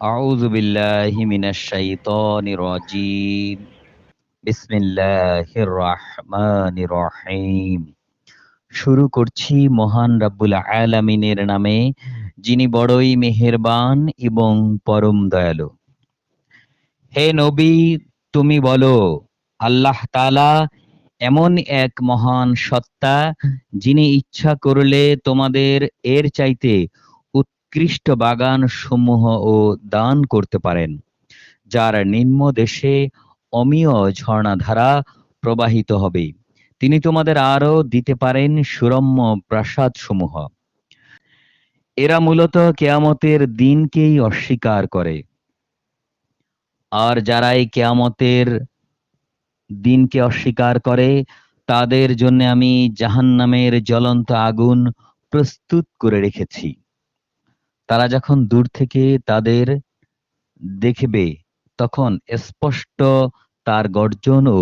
আউযু বিল্লাহি মিনাশ শাইতানির রাজিম। বিসমিল্লাহির রহমানির রহিম। শুরু করছি মহান রব্বুল আলামিনের নামে, যিনি বড়ই মেহেরবান এবং পরম দয়ালু। হে নবী, তুমি বলো, আল্লাহ তাআলা এমন এক মহান সত্তা, যিনি ইচ্ছা করলে তোমাদের এর চাইতে উৎকৃষ্ট বাগান সমূহ ও দান করতে পারেন, যার নিম্ন দেশে অমিয় ঝর্ণাধারা প্রবাহিত হবে। তিনি তোমাদের আরো দিতে পারেন সুরম্য প্রাসাদসমূহ। এরা মূলত কেয়ামতের দিনকেই অস্বীকার করে, আর যারা এই কেয়ামতের দিনকে অস্বীকার করে তাদের জন্য আমি জাহান্নামের জ্বলন্ত আগুন প্রস্তুত করে রেখেছি। তারা যখন দূর থেকে তাদের দেখবে, তখন স্পষ্ট তার গর্জন ও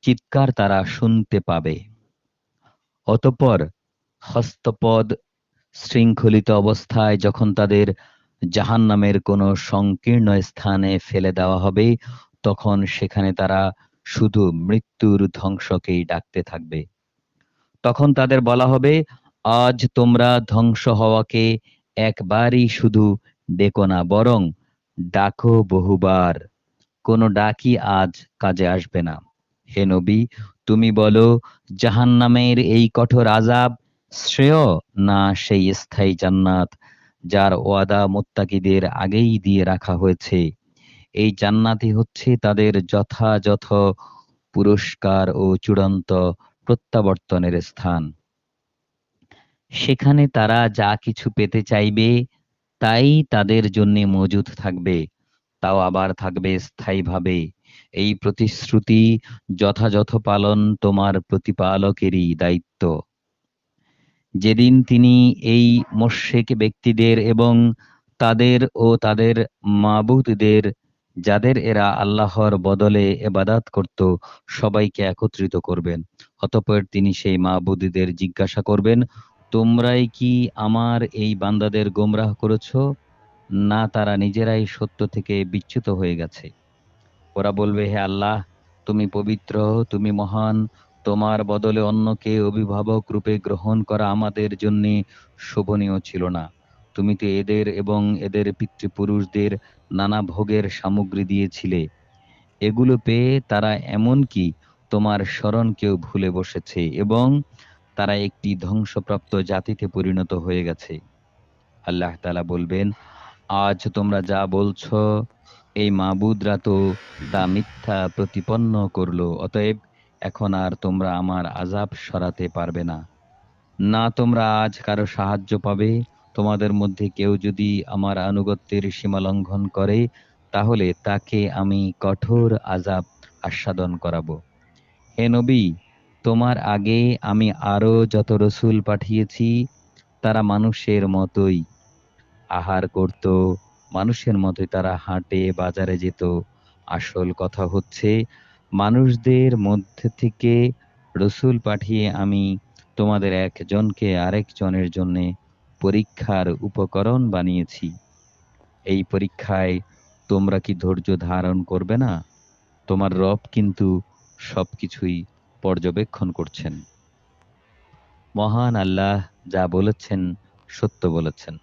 চিৎকার তারা শুনতে পাবে। অতঃপর হস্তপদ শৃঙ্খলিত অবস্থায় যখন তাদের জাহান্নামের কোনো সংকীর্ণ স্থানে ফেলে দেওয়া হবে, তখন সেখানে তারা শুধু মৃত্যুর ধ্বংসকেই ডাকতে থাকবে। তখন তাদের বলা হবে, আজ তোমরা ধ্বংস হওয়াকে একবারই শুধু ডেকো না, বরং ডাকো বহুবার। কোনো ডাকই আজ কাজে আসবে না। হে নবী, তুমি বলো, জাহান্নামের এই কঠোর আযাব শ্রেয়, না সেই স্থায়ী জান্নাত যার ওয়াদা মুত্তাকিদের আগেই দিয়ে রাখা হয়েছে। এই জান্নাতই হচ্ছে তাদের যথাযথ পুরস্কার ও চূড়ান্ত প্রত্যাবর্তনের স্থান। সেখানে তারা যা কিছু পেতে চাইবে তাই তাদের জন্যে মজুদ থাকবে, তাও আবার থাকবে স্থায়ীভাবে। এই প্রতিশ্রুতি যথাযথ পালন তোমার প্রতিপালকেরই দায়িত্ব। যেদিন তিনি এই মোশরিক ব্যক্তিদের এবং তাদের ও তাদের মাবুদদের, যাদের এরা আল্লাহর বদলে ইবাদত করত, সবাইকে একত্রিত করবেন। অতঃপর তিনি সেই মাবুদদের জিজ্ঞাসা করবেন, তোমরাই কি আমার এই বান্দাদের গোমরাহ করেছ, না তারা নিজেরাই সত্য থেকে বিচ্যুত হয়ে গেছে? ওরা বলবে, হে আল্লাহ, তুমি পবিত্র, তুমি মহান। তোমার বদলে অন্যকে অভিভাবক রূপে গ্রহণ করা আমাদের জন্য শোভনীয় ছিল না। তুমি তো এদের এবং এদের পিতৃপুরুষদের নানা ভোগের সামগ্রী দিয়েছিলে। এগুলো পেয়ে তারা এমনকি তোমার স্মরণকেও ভুলে বসেছে এবং তারা একটি ধ্বংসপ্রাপ্ত জাতিতে পরিণত হয়ে গেছে। আল্লাহ তাআলা বলবেন, আজ তোমরা যা বলছো এই মাবুদরা তো তা মিথ্যা প্রতিপন্ন করলো। অতএব এখন আর তোমরা আমার আযাব সরাতে পারবে না। না তোমরা আজ কারো সাহায্য পাবে। তোমাদের মধ্যে কেউ যদি আমার আনুগত্যের সীমা লঙ্ঘন করে, তাহলে তাকে আমি কঠোর আযাব আস্বাদন করাবো। হে নবী, তোমার আগে আমি আরো যত রসূল পাঠিয়েছি, তারা মানুষের মতোই আহার করত, মানুষের মতোই তারা হাটে বাজারে যেত। আসল কথা হচ্ছে, মানুষদের মধ্যে থেকে রসূল পাঠিয়ে আমি তোমাদের একজনকে আরেকজনের জন্যে পরীক্ষার উপকরণ বানিয়েছি। এই পরীক্ষায় তোমরা কি ধৈর্য ধারণ করবে না? তোমার রব কিন্তু সবকিছুই পর্যবেক্ষণ করছেন। মহান আল্লাহ যা বলেছেন সত্য বলেছেন।